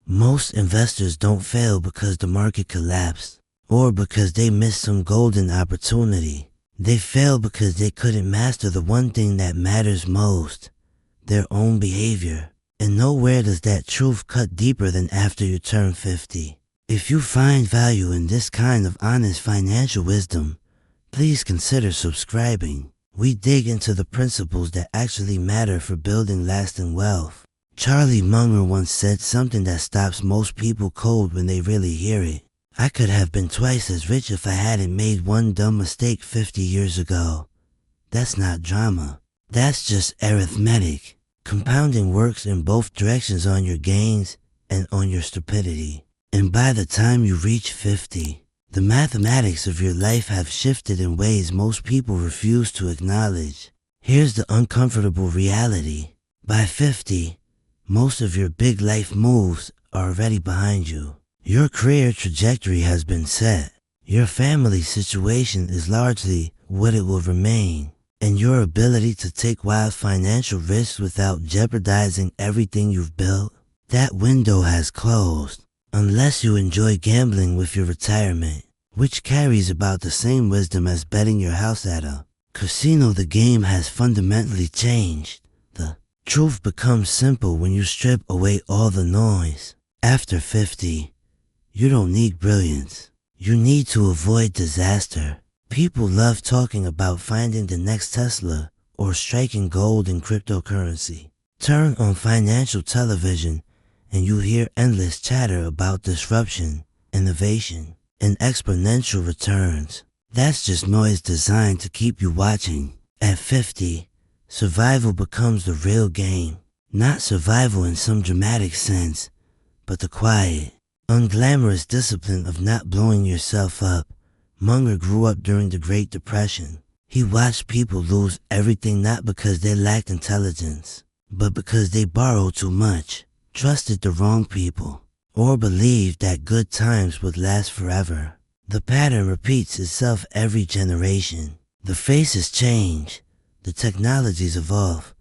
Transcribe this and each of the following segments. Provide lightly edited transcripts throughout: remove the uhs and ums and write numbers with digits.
Most investors don't fail because the market collapsed or because they missed some golden opportunity. They fail because they couldn't master the one thing that matters most, their own behavior. And nowhere does that truth cut deeper than after you turn 50. If you find value in this kind of honest financial wisdom, please consider subscribing. We dig into the principles that actually matter for building lasting wealth. Charlie Munger once said something that stops most people cold when they really hear it. I could have been twice as rich if I hadn't made one dumb mistake 50 years ago. That's not drama. That's just arithmetic. Compounding works in both directions on your gains and on your stupidity. And by the time you reach 50, the mathematics of your life have shifted in ways most people refuse to acknowledge. Here's the uncomfortable reality. By 50, most of your big life moves are already behind you. Your career trajectory has been set. Your family situation is largely what it will remain. And your ability to take wild financial risks without jeopardizing everything you've built, that window has closed. Unless you enjoy gambling with your retirement, which carries about the same wisdom as betting your house at a casino, the game has fundamentally changed. The truth becomes simple when you strip away all the noise. After 50, you don't need brilliance. You need to avoid disaster. People love talking about finding the next Tesla or striking gold in cryptocurrency. Turn on financial television and you hear endless chatter about disruption, innovation, and exponential returns. That's just noise designed to keep you watching. At 50, survival becomes the real game. Not survival in some dramatic sense, but the quiet, unglamorous discipline of not blowing yourself up. Munger grew up during the Great Depression. He watched people lose everything not because they lacked intelligence, but because they borrowed too much, trusted the wrong people, or believed that good times would last forever. The pattern repeats itself every generation. The faces change, the technologies evolve,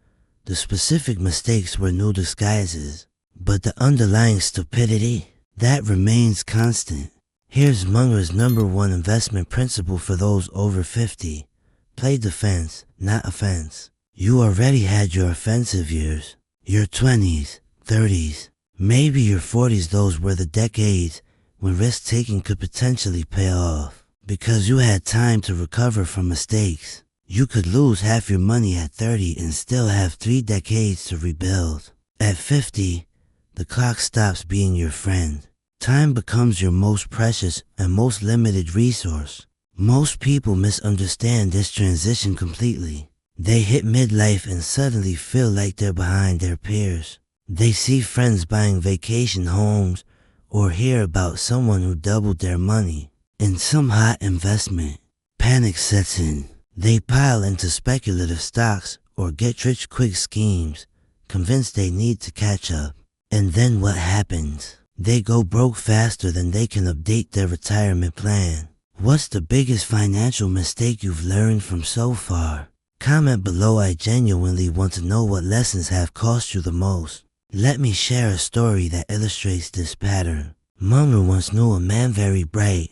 the specific mistakes were new disguises, but the underlying stupidity, that remains constant. Here's Munger's #1 investment principle for those over 50. Play defense, not offense. You already had your offensive years, your 20s, 30s, maybe your 40s. Those were the decades when risk-taking could potentially pay off, because you had time to recover from mistakes. You could lose half your money at 30 and still have 3 decades to rebuild. At 50, the clock stops being your friend. Time becomes your most precious and most limited resource. Most people misunderstand this transition completely. They hit midlife and suddenly feel like they're behind their peers. They see friends buying vacation homes or hear about someone who doubled their money in some hot investment. Panic sets in. They pile into speculative stocks or get-rich-quick schemes, convinced they need to catch up. And then what happens? They go broke faster than they can update their retirement plan. What's the biggest financial mistake you've learned from so far? Comment below. I genuinely want to know what lessons have cost you the most. Let me share a story that illustrates this pattern. Munger once knew a man very bright,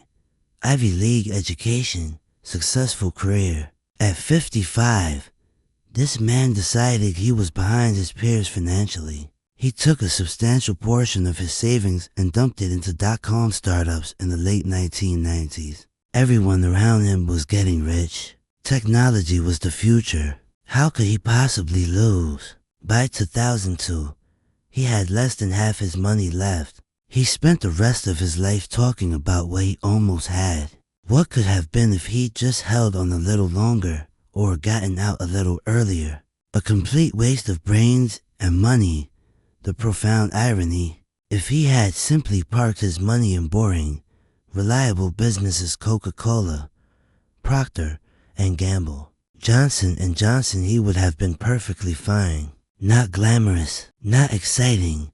Ivy League education, successful career. At 55, this man decided he was behind his peers financially. He took a substantial portion of his savings and dumped it into dot-com startups in the late 1990s. Everyone around him was getting rich. Technology was the future. How could he possibly lose? By 2002, he had less than half his money left. He spent the rest of his life talking about what he almost had. What could have been if he'd just held on a little longer or gotten out a little earlier? A complete waste of brains and money. The profound irony, if he had simply parked his money in boring, reliable businesses Coca-Cola, Procter & Gamble, Johnson & Johnson, he would have been perfectly fine. Not glamorous, not exciting,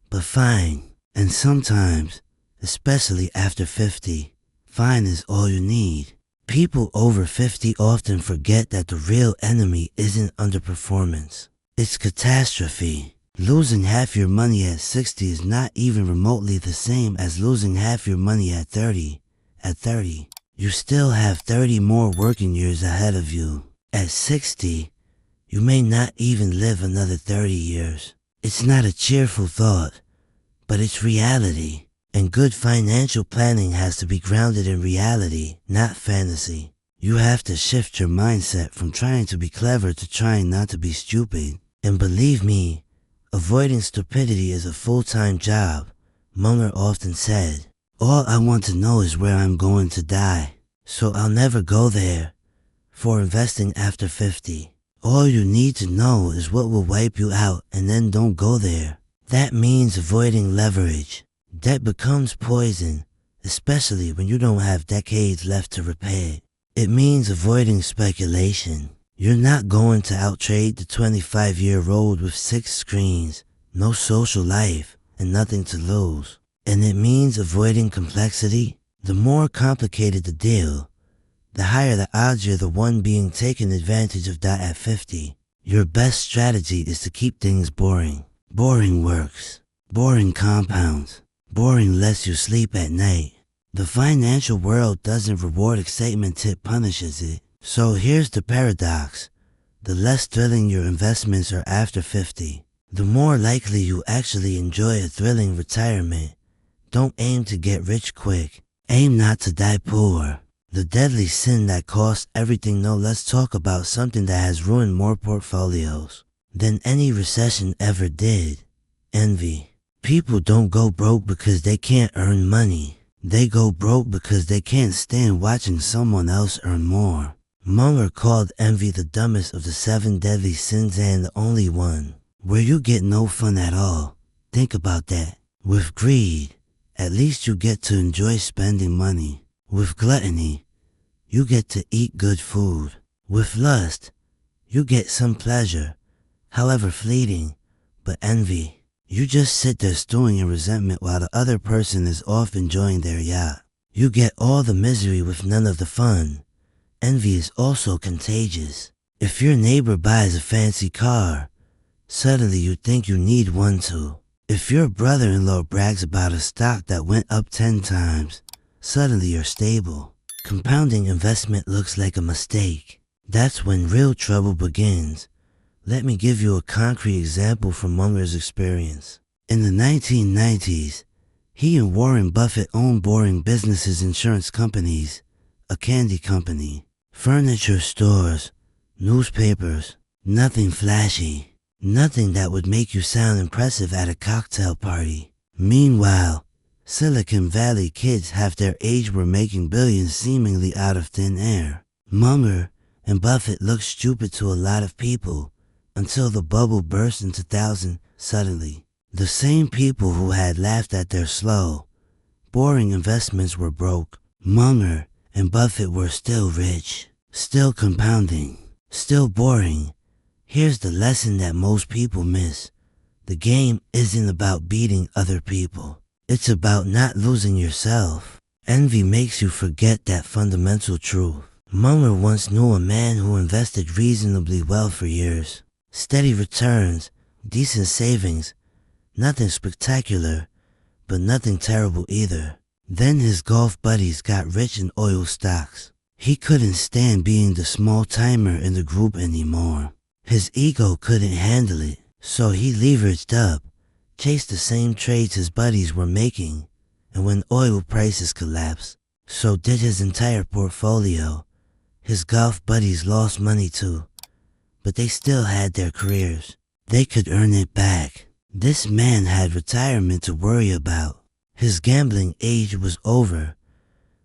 but fine. And sometimes, especially after 50, fine is all you need. People over 50 often forget that the real enemy isn't underperformance. It's catastrophe. Losing half your money at 60 is not even remotely the same as losing half your money at 30. At 30, you still have 30 more working years ahead of you. At 60, you may not even live another 30 years. It's not a cheerful thought, but it's reality. And good financial planning has to be grounded in reality, not fantasy. You have to shift your mindset from trying to be clever to trying not to be stupid. And believe me, avoiding stupidity is a full-time job. Munger often said, "All I want to know is where I'm going to die. So I'll never go there." For investing after 50, all you need to know is what will wipe you out, and then don't go there. That means avoiding leverage. Debt becomes poison, especially when you don't have decades left to repay it. It means avoiding speculation. You're not going to outtrade the 25-year-old with 6 screens, no social life, and nothing to lose. And it means avoiding complexity. The more complicated the deal, the higher the odds you're the one being taken advantage of that at 50. Your best strategy is to keep things boring. Boring works. Boring compounds. Boring lets you sleep at night. The financial world doesn't reward excitement, it punishes it. So here's the paradox. The less thrilling your investments are after 50, the more likely you actually enjoy a thrilling retirement. Don't aim to get rich quick. Aim not to die poor. The deadly sin that costs everything. Now let's talk about something that has ruined more portfolios than any recession ever did. Envy. People don't go broke because they can't earn money. They go broke because they can't stand watching someone else earn more. Munger called envy the dumbest of the 7 deadly sins and the only one where you get no fun at all. Think about that. With greed, at least you get to enjoy spending money. With gluttony, you get to eat good food. With lust, you get some pleasure, however fleeting. But envy, you just sit there stewing in resentment while the other person is off enjoying their yacht. You get all the misery with none of the fun. Envy is also contagious. If your neighbor buys a fancy car, suddenly you think you need one too. If your brother-in-law brags about a stock that went up 10 times, suddenly you're stable. Compounding investment looks like a mistake. That's when real trouble begins. Let me give you a concrete example from Munger's experience. In the 1990s, he and Warren Buffett owned boring businesses, insurance companies, a candy company, furniture stores, newspapers. Nothing flashy. Nothing that would make you sound impressive at a cocktail party. Meanwhile, Silicon Valley kids half their age were making billions seemingly out of thin air. Munger and Buffett looked stupid to a lot of people until the bubble burst in 2000. Suddenly, the same people who had laughed at their slow, boring investments were broke. Munger and Buffett were still rich, still compounding, still boring. Here's the lesson that most people miss. The game isn't about beating other people. It's about not losing yourself. Envy makes you forget that fundamental truth. Munger once knew a man who invested reasonably well for years. Steady returns, decent savings, nothing spectacular, but nothing terrible either. Then his golf buddies got rich in oil stocks. He couldn't stand being the small timer in the group anymore. His ego couldn't handle it, so he leveraged up, chased the same trades his buddies were making, and when oil prices collapsed, so did his entire portfolio. His golf buddies lost money too, but they still had their careers. They could earn it back. This man had retirement to worry about. His gambling age was over,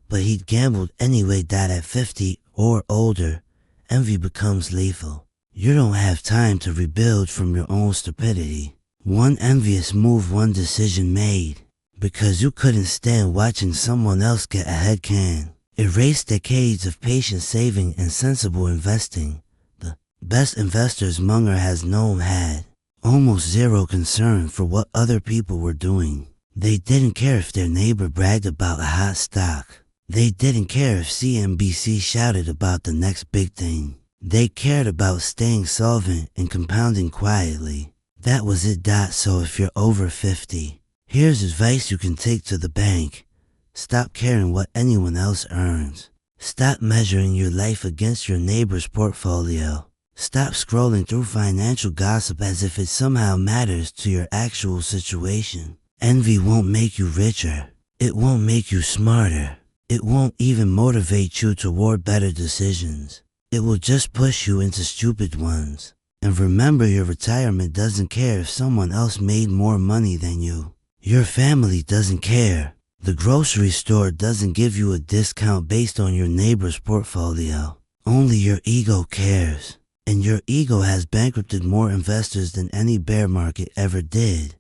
but he'd gambled anyway. That at 50 or older, envy becomes lethal. You don't have time to rebuild from your own stupidity. One envious move, one decision made, because you couldn't stand watching someone else get ahead can erase decades of patient saving and sensible investing. The best investors Munger has known had almost zero concern for what other people were doing. They didn't care if their neighbor bragged about a hot stock. They didn't care if CNBC shouted about the next big thing. They cared about staying solvent and compounding quietly. That was it. So if you're over 50, here's advice you can take to the bank. Stop caring what anyone else earns. Stop measuring your life against your neighbor's portfolio. Stop scrolling through financial gossip as if it somehow matters to your actual situation. Envy won't make you richer. It won't make you smarter. It won't even motivate you toward better decisions. It will just push you into stupid ones. And remember, your retirement doesn't care if someone else made more money than you. Your family doesn't care. The grocery store doesn't give you a discount based on your neighbor's portfolio. Only your ego cares. And your ego has bankrupted more investors than any bear market ever did.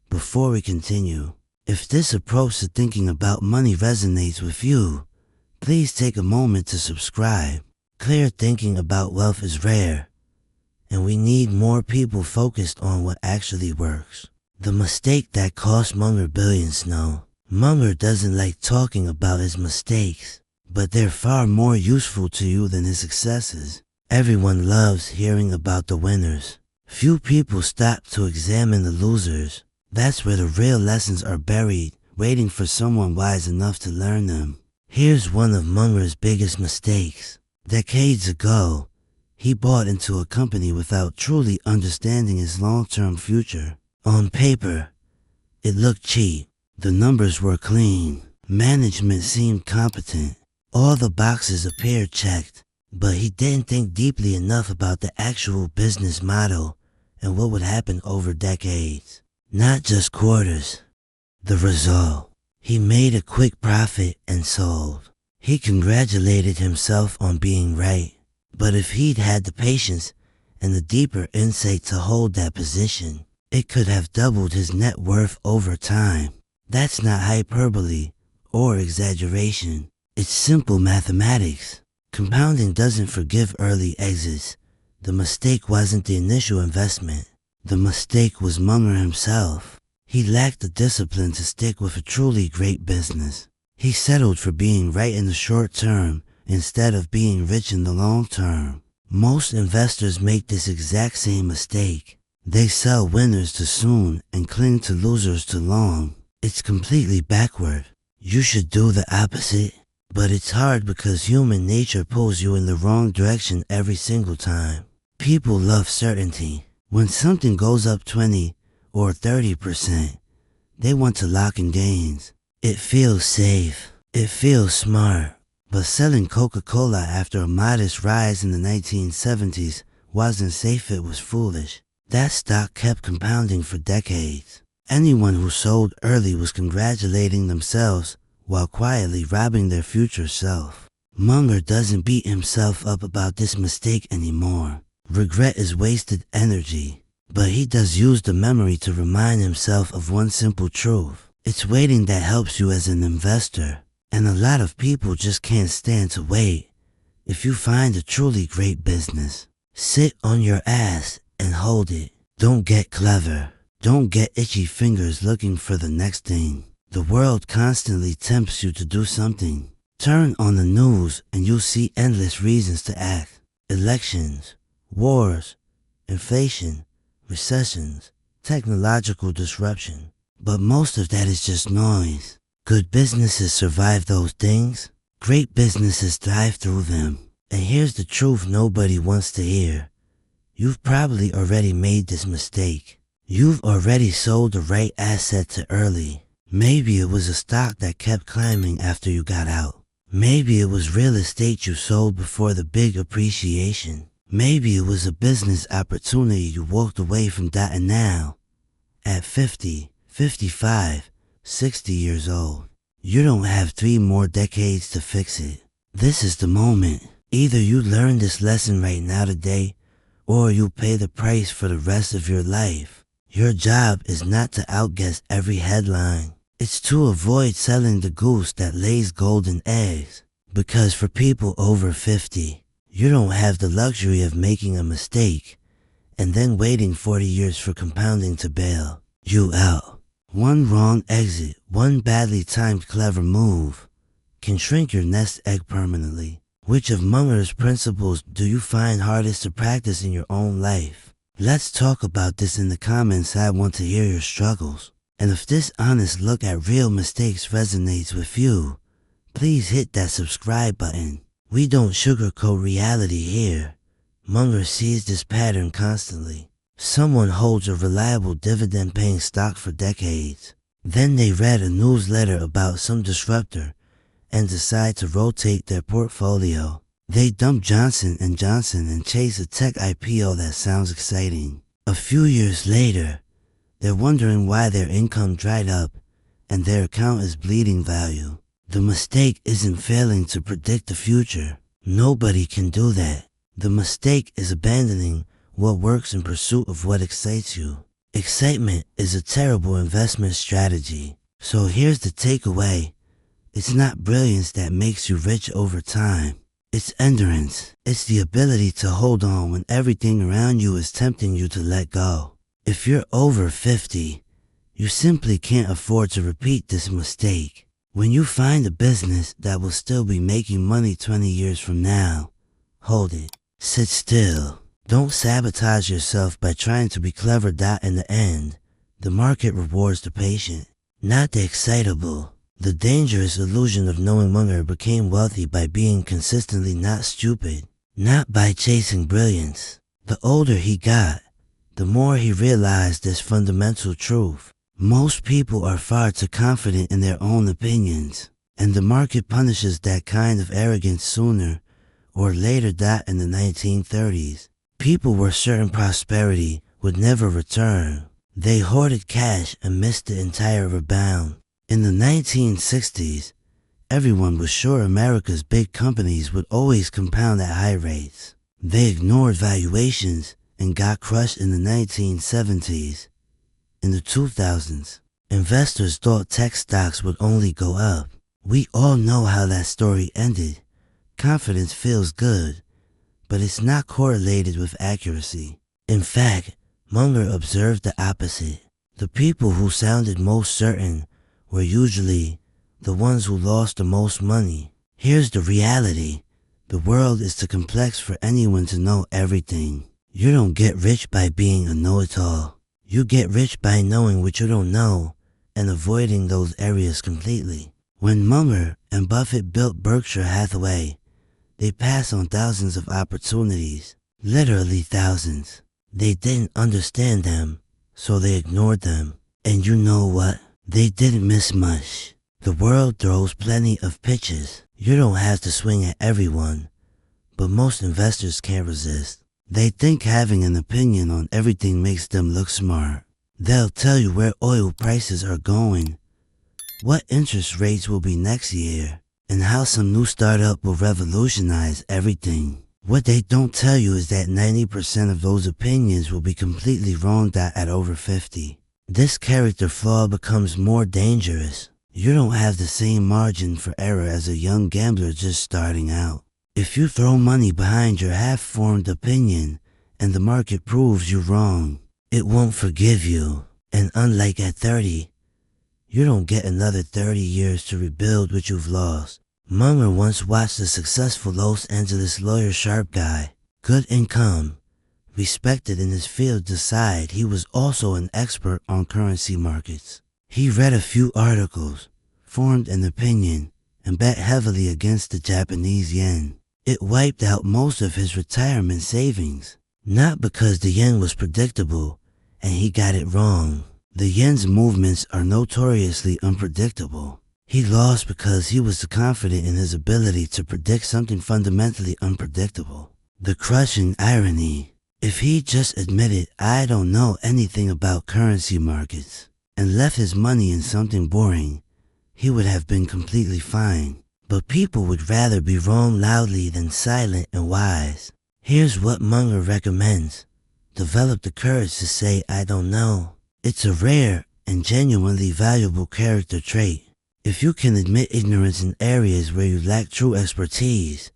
Before we continue, if this approach to thinking about money resonates with you, please take a moment to subscribe. Clear thinking about wealth is rare, and we need more people focused on what actually works. The mistake that cost Munger billions. No, Munger doesn't like talking about his mistakes, but they're far more useful to you than his successes. Everyone loves hearing about the winners. Few people stop to examine the losers. That's where the real lessons are buried, waiting for someone wise enough to learn them. Here's one of Munger's biggest mistakes. Decades ago, he bought into a company without truly understanding its long-term future. On paper, it looked cheap. The numbers were clean. Management seemed competent. All the boxes appeared checked. But he didn't think deeply enough about the actual business model and what would happen over decades. Not just quarters. The result. He made a quick profit and sold. He congratulated himself on being right. But if he'd had the patience and the deeper insight to hold that position, it could have doubled his net worth over time. That's not hyperbole or exaggeration. It's simple mathematics. Compounding doesn't forgive early exits. The mistake wasn't the initial investment. The mistake was Munger himself. He lacked the discipline to stick with a truly great business. He settled for being right in the short term instead of being rich in the long term. Most investors make this exact same mistake. They sell winners too soon and cling to losers too long. It's completely backward. You should do the opposite. But it's hard because human nature pulls you in the wrong direction every single time. People love certainty. When something goes up 20 or 30%, they want to lock in gains. It feels safe. It feels smart. But selling Coca-Cola after a modest rise in the 1970s wasn't safe. It was foolish. That stock kept compounding for decades. Anyone who sold early was congratulating themselves while quietly robbing their future self. Munger doesn't beat himself up about this mistake anymore. Regret is wasted energy. But he does use the memory to remind himself of one simple truth. It's waiting that helps you as an investor. And a lot of people just can't stand to wait. If you find a truly great business, sit on your ass and hold it. Don't get clever. Don't get itchy fingers looking for the next thing. The world constantly tempts you to do something. Turn on the news and you'll see endless reasons to act. Elections, wars, inflation, recessions, technological disruption. But most of that is just noise. Good businesses survive those things. Great businesses thrive through them. And here's the truth nobody wants to hear. You've probably already made this mistake. You've already sold the right asset too early. Maybe it was a stock that kept climbing after you got out. Maybe it was real estate you sold before the big appreciation. Maybe it was a business opportunity you walked away from. And now, at 50, 55, 60 years old, you don't have 3 more decades to fix it. This is the moment. Either you learn this lesson right now today, or you'll pay the price for the rest of your life. Your job is not to outguess every headline. It's to avoid selling the goose that lays golden eggs. Because for people over 50, you don't have the luxury of making a mistake and then waiting 40 years for compounding to bail you out. One wrong exit, one badly timed clever move can shrink your nest egg permanently. Which of Munger's principles do you find hardest to practice in your own life? Let's talk about this in the comments. I want to hear your struggles. And if this honest look at real mistakes resonates with you, please hit that subscribe button. We don't sugarcoat reality here. Munger sees this pattern constantly. Someone holds a reliable dividend-paying stock for decades. Then they read a newsletter about some disruptor and decide to rotate their portfolio. They dump Johnson & Johnson and chase a tech IPO that sounds exciting. A few years later, they're wondering why their income dried up and their account is bleeding value. The mistake isn't failing to predict the future. Nobody can do that. The mistake is abandoning what works in pursuit of what excites you. Excitement is a terrible investment strategy. So here's the takeaway. It's not brilliance that makes you rich over time. It's endurance. It's the ability to hold on when everything around you is tempting you to let go. If you're over 50, you simply can't afford to repeat this mistake. When you find a business that will still be making money 20 years from now, hold it. Sit still. Don't sabotage yourself by trying to be clever. In the end, the market rewards the patient, not the excitable. The dangerous illusion of knowing Munger became wealthy by being consistently not stupid, not by chasing brilliance. The older he got, the more he realized this fundamental truth. Most people are far too confident in their own opinions, and the market punishes that kind of arrogance sooner or later. In the 1930s, people were certain prosperity would never return. They hoarded cash and missed the entire rebound. In the 1960s, everyone was sure America's big companies would always compound at high rates. They ignored valuations and got crushed in the 1970s. In the 2000s, investors thought tech stocks would only go up. We all know how that story ended. Confidence feels good, but it's not correlated with accuracy. In fact, Munger observed the opposite. The people who sounded most certain were usually the ones who lost the most money. Here's the reality. The world is too complex for anyone to know everything. You don't get rich by being a know-it-all. You get rich by knowing what you don't know and avoiding those areas completely. When Munger and Buffett built Berkshire Hathaway, they passed on thousands of opportunities, literally thousands. They didn't understand them, so they ignored them. And you know what? They didn't miss much. The world throws plenty of pitches. You don't have to swing at everyone, but most investors can't resist. They think having an opinion on everything makes them look smart. They'll tell you where oil prices are going, what interest rates will be next year, and how some new startup will revolutionize everything. What they don't tell you is that 90% of those opinions will be completely wrong. At over 50. This character flaw becomes more dangerous. You don't have the same margin for error as a young gambler just starting out. If you throw money behind your half-formed opinion and the market proves you wrong, it won't forgive you. And unlike at 30, you don't get another 30 years to rebuild what you've lost. Munger once watched a successful Los Angeles lawyer sharp guy, good income, respected in his field, decide he was also an expert on currency markets. He read a few articles, formed an opinion, and bet heavily against the Japanese yen. It wiped out most of his retirement savings, not because the yen was predictable and he got it wrong. The yen's movements are notoriously unpredictable. He lost because he was confident in his ability to predict something fundamentally unpredictable. The crushing irony. If he just admitted, I don't know anything about currency markets, and left his money in something boring, he would have been completely fine. But people would rather be wrong loudly than silent and wise. Here's what Munger recommends. Develop the courage to say, I don't know. It's a rare and genuinely valuable character trait. If you can admit ignorance in areas where you lack true expertise,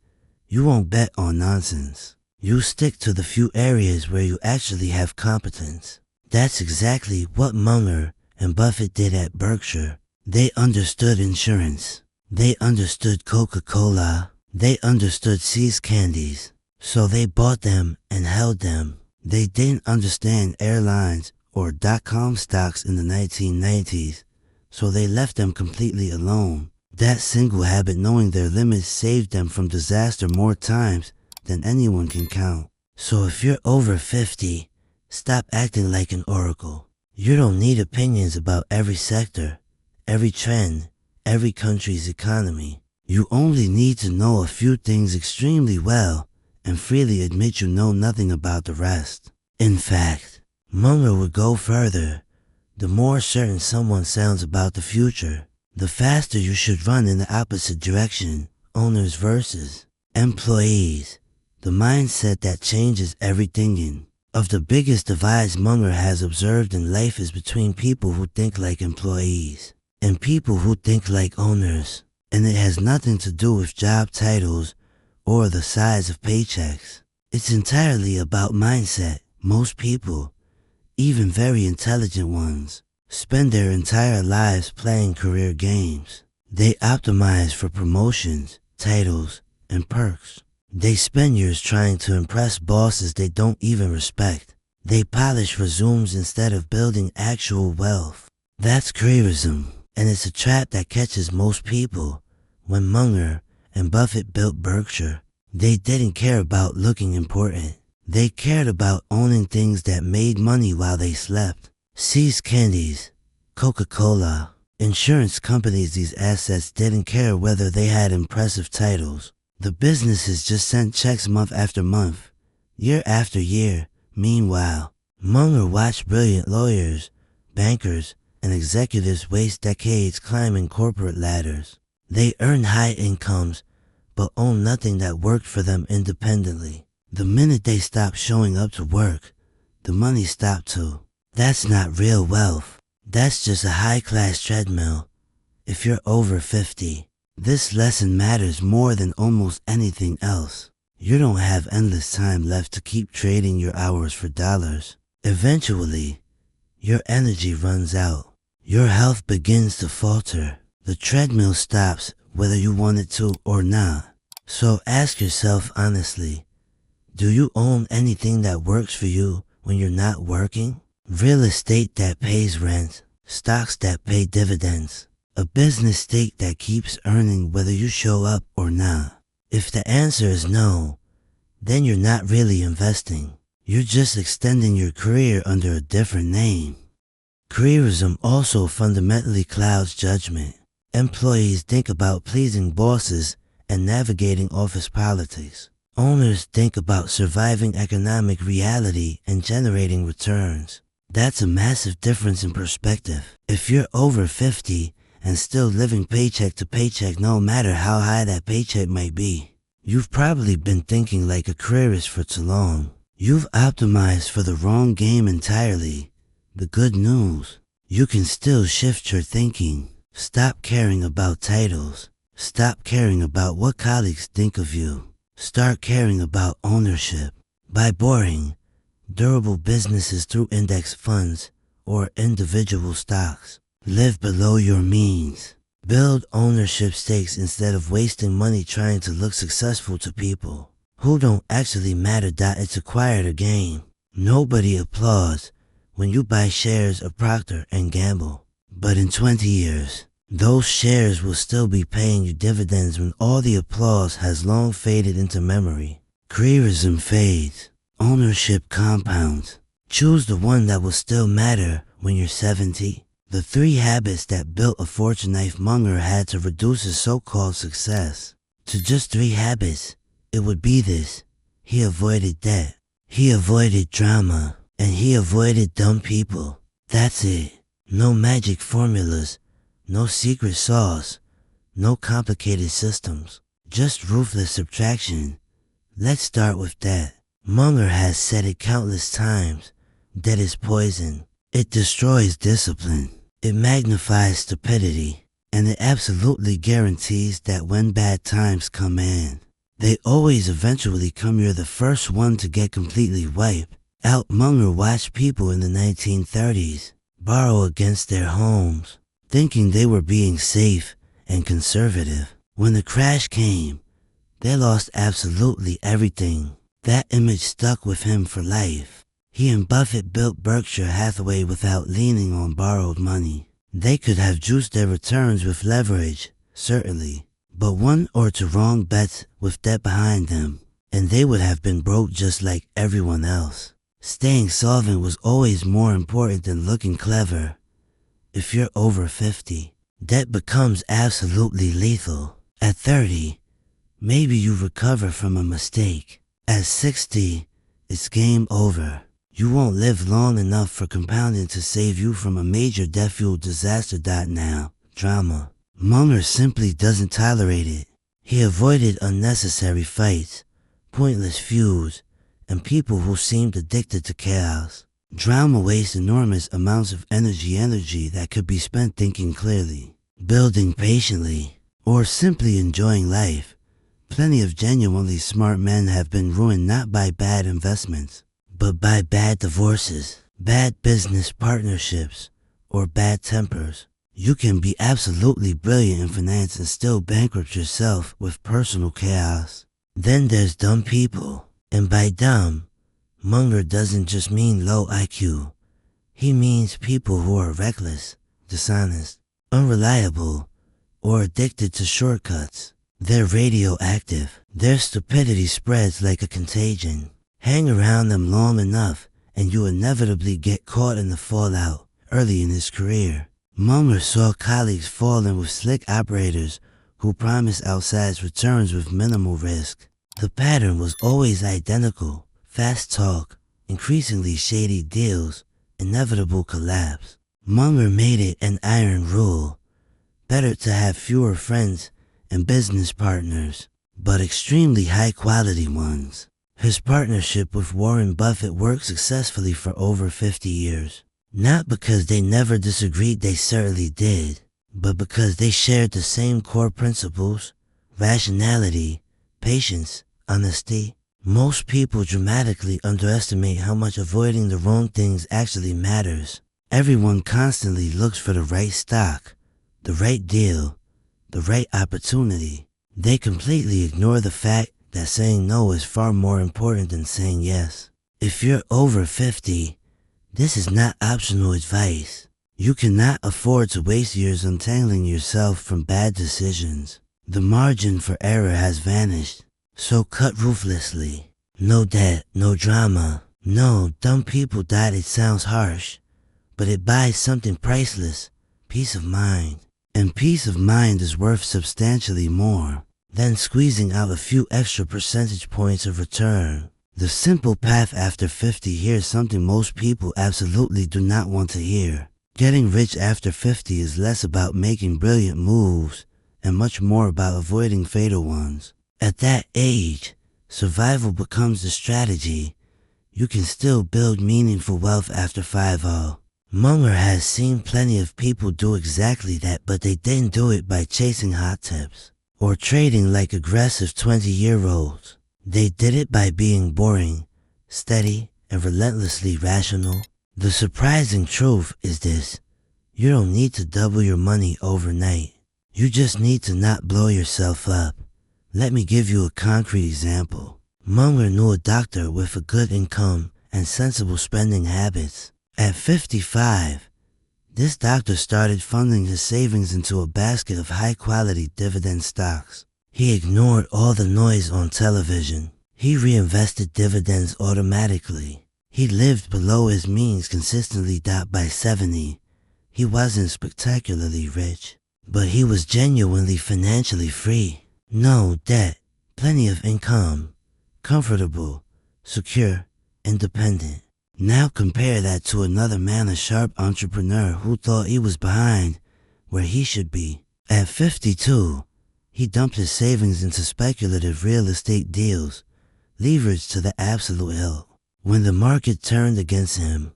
you won't bet on nonsense. You stick to the few areas where you actually have competence. That's exactly what Munger and Buffett did at Berkshire. They understood insurance. They understood Coca-Cola. They understood See's candies. So they bought them and held them. They didn't understand airlines or dot-com stocks in the 1990s, so they left them completely alone. That single habit, knowing their limits, saved them from disaster more times than anyone can count. So if you're over 50, stop acting like an oracle. You don't need opinions about every sector, every trend, every country's economy. You only need to know a few things extremely well and freely admit you know nothing about the rest. In fact, Munger would go further. The more certain someone sounds about the future, the faster you should run in the opposite direction. Owners versus employees. The mindset that changes everything. Of the biggest divides Munger has observed in life is between people who think like employees and people who think like owners. And it has nothing to do with job titles or the size of paychecks. It's entirely about mindset. Most people, even very intelligent ones, spend their entire lives playing career games. They optimize for promotions, titles, and perks. They spend years trying to impress bosses they don't even respect. They polish resumes instead of building actual wealth. That's careerism, and it's a trap that catches most people. When Munger and Buffett built Berkshire, they didn't care about looking important. They cared about owning things that made money while they slept. See's Candies, Coca-Cola, insurance companies. These assets didn't care whether they had impressive titles. The businesses just sent checks month after month, year after year. Meanwhile, Munger watched brilliant lawyers, bankers, and executives waste decades climbing corporate ladders. They earned high incomes, but owned nothing that worked for them independently. The minute they stopped showing up to work, the money stopped too. That's not real wealth. That's just a high-class treadmill. If you're over 50, this lesson matters more than almost anything else. You don't have endless time left to keep trading your hours for dollars. Eventually, your energy runs out. Your health begins to falter. The treadmill stops whether you want it to or not. So ask yourself honestly, do you own anything that works for you when you're not working? Real estate that pays rent, stocks that pay dividends, a business stake that keeps earning whether you show up or not. If the answer is no, then you're not really investing. You're just extending your career under a different name. Careerism also fundamentally clouds judgment. Employees think about pleasing bosses and navigating office politics. Owners think about surviving economic reality and generating returns. That's a massive difference in perspective. If you're over 50 and still living paycheck to paycheck, no matter how high that paycheck might be, you've probably been thinking like a careerist for too long. You've optimized for the wrong game entirely. The good news, you can still shift your thinking. Stop caring about titles. Stop caring about what colleagues think of you. Start caring about ownership. Buy boring, durable businesses through index funds or individual stocks. Live below your means. Build ownership stakes instead of wasting money trying to look successful to people who don't actually matter. It's acquired a game. Nobody applauds when you buy shares of Procter & Gamble. But in 20 years, those shares will still be paying you dividends when all the applause has long faded into memory. Careerism fades. Ownership compounds. Choose the one that will still matter when you're 70. The 3 habits that built a fortune. Munger had to reduce his so-called success to just 3 habits. It would be this: he avoided debt, he avoided drama, and he avoided dumb people. That's it. No magic formulas, no secret sauce, no complicated systems, just ruthless subtraction. Let's start with that. Munger has said it countless times. Debt is poison. It destroys discipline. It magnifies stupidity. And it absolutely guarantees that when bad times come in, they always eventually come. You're the first one to get completely wiped out. Munger watched people in the 1930s borrow against their homes, thinking they were being safe and conservative. When the crash came, they lost absolutely everything. That image stuck with him for life. He and Buffett built Berkshire Hathaway without leaning on borrowed money. They could have juiced their returns with leverage, certainly, but one or two wrong bets with debt behind them, and they would have been broke just like everyone else. Staying solvent was always more important than looking clever. If you're over 50, debt becomes absolutely lethal. At 30, maybe you recover from a mistake. At 60, it's game over. You won't live long enough for compounding to save you from a major debt-fueled disaster. Now, drama. Munger simply doesn't tolerate it. He avoided unnecessary fights, pointless feuds, and people who seemed addicted to chaos. Drama wastes enormous amounts of energy that could be spent thinking clearly, building patiently, or simply enjoying life. Plenty of genuinely smart men have been ruined not by bad investments, but by bad divorces, bad business partnerships, or bad tempers. You can be absolutely brilliant in finance and still bankrupt yourself with personal chaos. Then there's dumb people. And by dumb, Munger doesn't just mean low IQ. He means people who are reckless, dishonest, unreliable, or addicted to shortcuts. They're radioactive. Their stupidity spreads like a contagion. Hang around them long enough and you inevitably get caught in the fallout early in his career. Munger saw colleagues fall in with slick operators who promised outsized returns with minimal risk. The pattern was always identical: fast talk, increasingly shady deals, inevitable collapse. Munger made it an iron rule: better to have fewer friends and business partners, but extremely high-quality ones. His partnership with Warren Buffett worked successfully for over 50 years. Not because they never disagreed, they certainly did, but because they shared the same core principles: rationality, patience, honesty. Most people dramatically underestimate how much avoiding the wrong things actually matters. Everyone constantly looks for the right stock, the right deal, the right opportunity. They completely ignore the fact that saying no is far more important than saying yes. If you're over 50, this is not optional advice. You cannot afford to waste years untangling yourself from bad decisions. The margin for error has vanished, so cut ruthlessly. No debt, no drama. No, dumb people died. It sounds harsh, but it buys something priceless: peace of mind. And peace of mind is worth substantially more than squeezing out a few extra percentage points of return. The simple path after 50. Here's something most people absolutely do not want to hear. Getting rich after 50 is less about making brilliant moves and much more about avoiding fatal ones. At that age, survival becomes the strategy. You can still build meaningful wealth after 50. Munger has seen plenty of people do exactly that, but they didn't do it by chasing hot tips or trading like aggressive 20-year-olds. They did it by being boring, steady, and relentlessly rational. The surprising truth is this: you don't need to double your money overnight. You just need to not blow yourself up. Let me give you a concrete example. Munger knew a doctor with a good income and sensible spending habits. At 55, this doctor started funding his savings into a basket of high-quality dividend stocks. He ignored all the noise on television. He reinvested dividends automatically. He lived below his means consistently. By 70, he wasn't spectacularly rich, but he was genuinely financially free. No debt, plenty of income, comfortable, secure, independent. Now compare that to another man, a sharp entrepreneur who thought he was behind where he should be. At 52, he dumped his savings into speculative real estate deals, leveraged to the absolute hilt. When the market turned against him,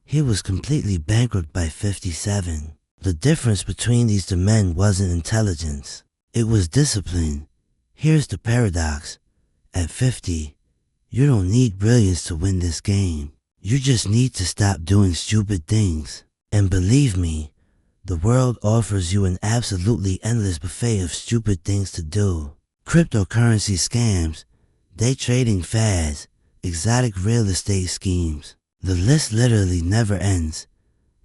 he was completely bankrupt by 57. The difference between these two men wasn't intelligence, it was discipline. Here's the paradox: at 50, you don't need brilliance to win this game. You just need to stop doing stupid things. And believe me, the world offers you an absolutely endless buffet of stupid things to do. Cryptocurrency scams, day trading fads, exotic real estate schemes. The list literally never ends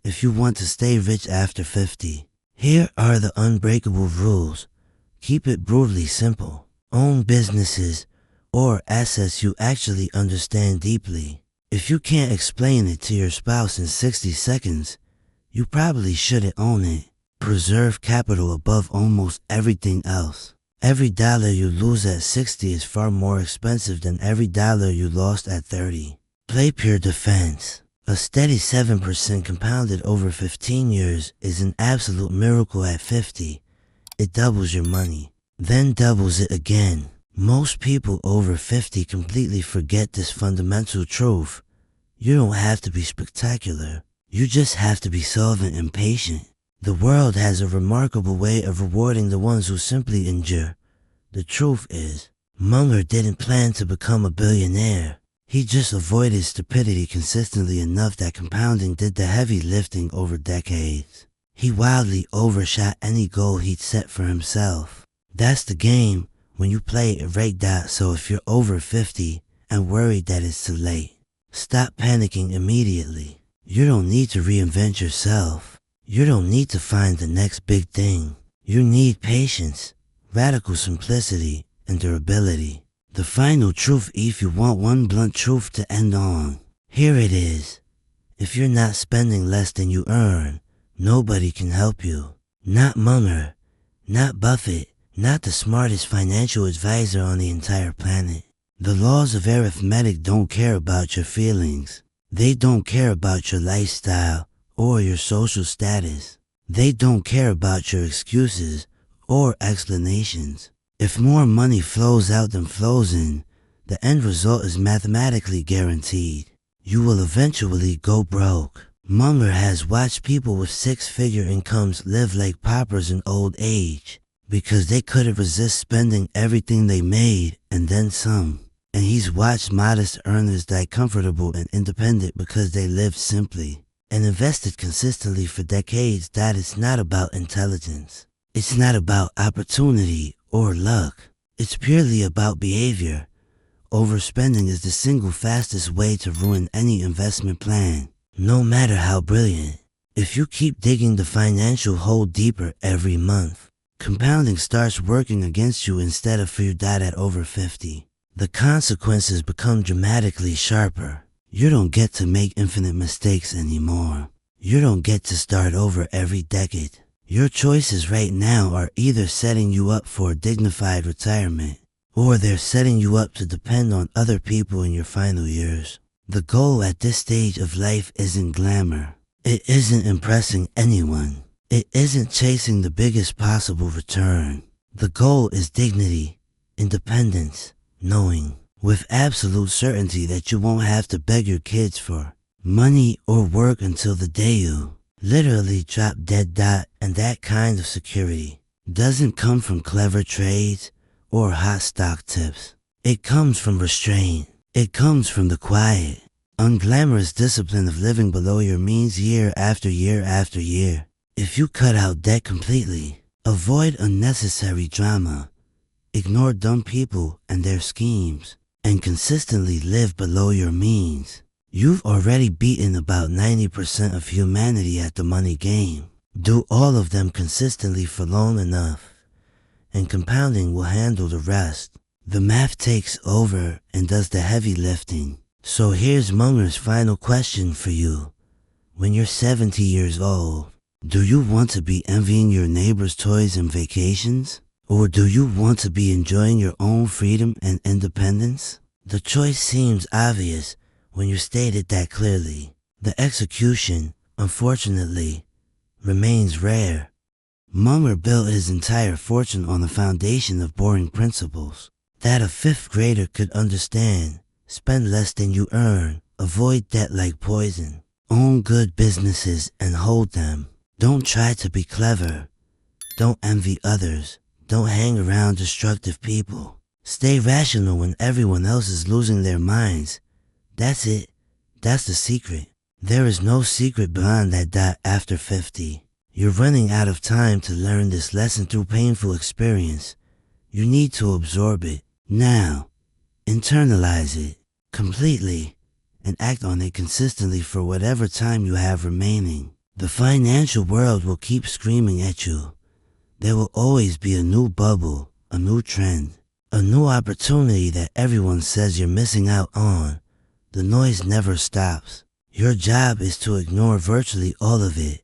if you want to stay rich after 50. Here are the unbreakable rules. Keep it brutally simple. Own businesses or assets you actually understand deeply. If you can't explain it to your spouse in 60 seconds, you probably shouldn't own it. Preserve capital above almost everything else. Every dollar you lose at 60 is far more expensive than every dollar you lost at 30. Play pure defense. A steady 7% compounded over 15 years is an absolute miracle at 50. It doubles your money, then doubles it again. Most people over 50 completely forget this fundamental truth. You don't have to be spectacular. You just have to be solvent and patient. The world has a remarkable way of rewarding the ones who simply endure. The truth is, Munger didn't plan to become a billionaire. He just avoided stupidity consistently enough that compounding did the heavy lifting over decades. He wildly overshot any goal he'd set for himself. That's the game when you play it right. So if you're over 50 and worried that it's too late, stop panicking immediately. You don't need to reinvent yourself. You don't need to find the next big thing. You need patience, radical simplicity, and durability. The final truth, if you want one blunt truth to end on, here it is. If you're not spending less than you earn, nobody can help you. Not Munger, not Buffett, not the smartest financial advisor on the entire planet. The laws of arithmetic don't care about your feelings. They don't care about your lifestyle or your social status. They don't care about your excuses or explanations. If more money flows out than flows in, the end result is mathematically guaranteed. You will eventually go broke. Munger has watched people with six-figure incomes live like paupers in old age because they couldn't resist spending everything they made and then some. And he's watched modest earners die comfortable and independent because they lived simply and invested consistently for decades. That is not about intelligence. It's not about opportunity or luck. It's purely about behavior. Overspending is the single fastest way to ruin any investment plan, no matter how brilliant. If you keep digging the financial hole deeper every month, compounding starts working against you instead of for you. At over 50, the consequences become dramatically sharper. You don't get to make infinite mistakes anymore. You don't get to start over every decade. Your choices right now are either setting you up for a dignified retirement, or they're setting you up to depend on other people in your final years. The goal at this stage of life isn't glamour. It isn't impressing anyone. It isn't chasing the biggest possible return. The goal is dignity, independence, knowing with absolute certainty that you won't have to beg your kids for money or work until the day you literally drop dead. And that kind of security doesn't come from clever trades or hot stock tips. It comes from restraint. It comes from the quiet, unglamorous discipline of living below your means year after year after year. If you cut out debt completely, avoid unnecessary drama, ignore dumb people and their schemes, and consistently live below your means, you've already beaten about 90% of humanity at the money game. Do all of them consistently for long enough, and compounding will handle the rest. The math takes over and does the heavy lifting. So here's Munger's final question for you. When you're 70 years old, do you want to be envying your neighbor's toys and vacations? Or do you want to be enjoying your own freedom and independence? The choice seems obvious when you state it that clearly. The execution, unfortunately, remains rare. Munger built his entire fortune on the foundation of boring principles that a fifth grader could understand. Spend less than you earn, avoid debt like poison, own good businesses and hold them. Don't try to be clever. Don't envy others. Don't hang around destructive people. Stay rational when everyone else is losing their minds. That's it. That's the secret. There is no secret beyond that. After 50, you're running out of time to learn this lesson through painful experience. You need to absorb it now, internalize it completely, and act on it consistently for whatever time you have remaining. The financial world will keep screaming at you. There will always be a new bubble, a new trend, a new opportunity that everyone says you're missing out on. The noise never stops. Your job is to ignore virtually all of it.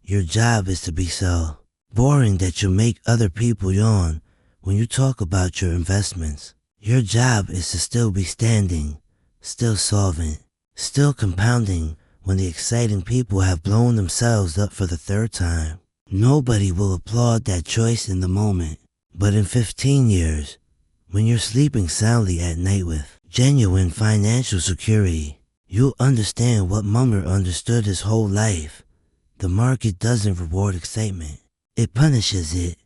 Your job is to be so boring that you make other people yawn when you talk about your investments. Your job is to still be standing, still solvent, still compounding when the exciting people have blown themselves up for the third time. Nobody will applaud that choice in the moment, but in 15 years, when you're sleeping soundly at night with genuine financial security, you'll understand what Munger understood his whole life. The market doesn't reward excitement. It punishes it.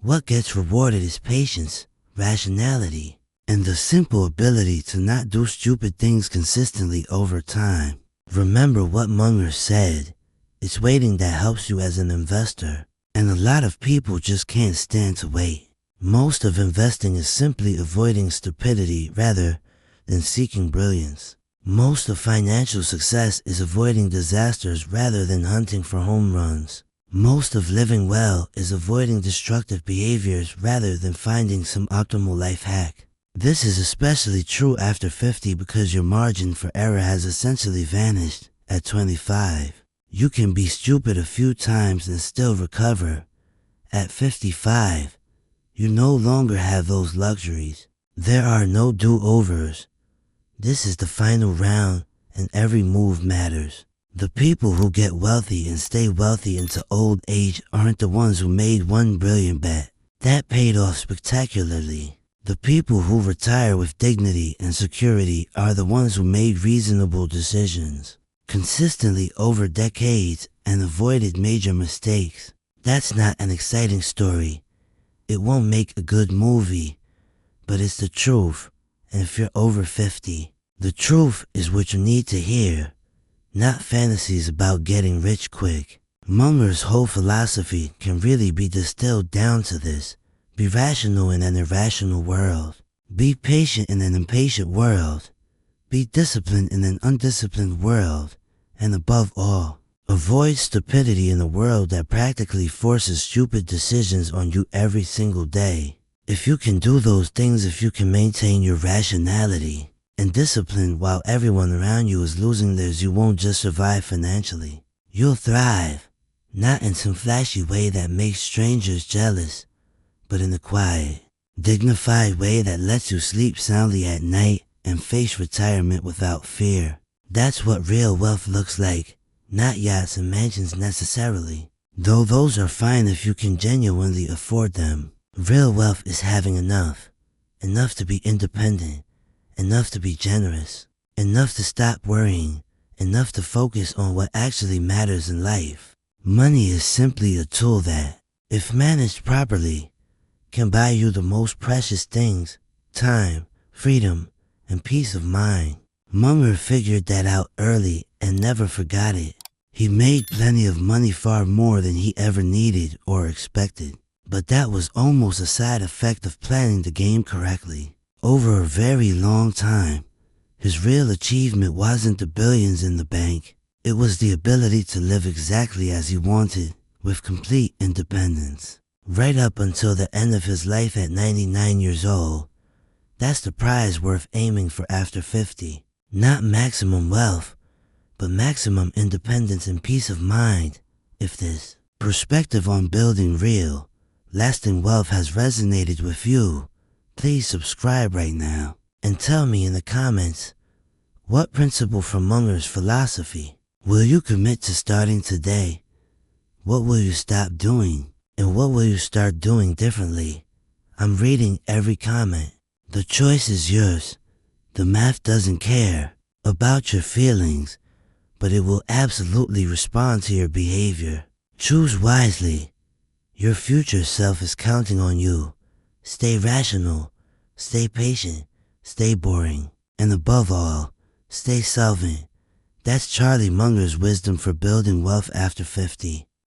What gets rewarded is patience, rationality, and the simple ability to not do stupid things consistently over time. Remember what Munger said. It's waiting that helps you as an investor, and a lot of people just can't stand to wait. Most of investing is simply avoiding stupidity rather than seeking brilliance. Most of financial success is avoiding disasters rather than hunting for home runs. Most of living well is avoiding destructive behaviors rather than finding some optimal life hack. This is especially true after 50 because your margin for error has essentially vanished. At 25, you can be stupid a few times and still recover. At 55, you no longer have those luxuries. There are no do-overs. This is the final round, and every move matters. The people who get wealthy and stay wealthy into old age aren't the ones who made one brilliant bet that paid off spectacularly. The people who retire with dignity and security are the ones who made reasonable decisions consistently over decades and avoided major mistakes. That's not an exciting story. It won't make a good movie, but it's the truth. And if you're over 50, the truth is what you need to hear, not fantasies about getting rich quick. Munger's whole philosophy can really be distilled down to this. Be rational in an irrational world. Be patient in an impatient world. Be disciplined in an undisciplined world. And above all, avoid stupidity in a world that practically forces stupid decisions on you every single day. If you can do those things, if you can maintain your rationality and discipline while everyone around you is losing theirs, you won't just survive financially. You'll thrive, not in some flashy way that makes strangers jealous, but in a quiet, dignified way that lets you sleep soundly at night and face retirement without fear. That's what real wealth looks like, not yachts and mansions necessarily, though those are fine if you can genuinely afford them. Real wealth is having enough to be independent, enough to be generous, enough to stop worrying, enough to focus on what actually matters in life. Money is simply a tool that, if managed properly, can buy you the most precious things: time, freedom, and peace of mind. Munger figured that out early and never forgot it. He made plenty of money, far more than he ever needed or expected. But that was almost a side effect of planning the game correctly. Over a very long time, his real achievement wasn't the billions in the bank. It was the ability to live exactly as he wanted, with complete independence. Right up until the end of his life at 99 years old. That's the prize worth aiming for after 50. Not maximum wealth, but maximum independence and peace of mind. If this perspective on building real, lasting wealth has resonated with you, please subscribe right now and tell me in the comments, what principle from Munger's philosophy will you commit to starting today? What will you stop doing? And what will you start doing differently? I'm reading every comment. The choice is yours. The math doesn't care about your feelings, but it will absolutely respond to your behavior. Choose wisely. Your future self is counting on you. Stay rational, stay patient, stay boring, and above all, stay solvent. That's Charlie Munger's wisdom for building wealth after 50.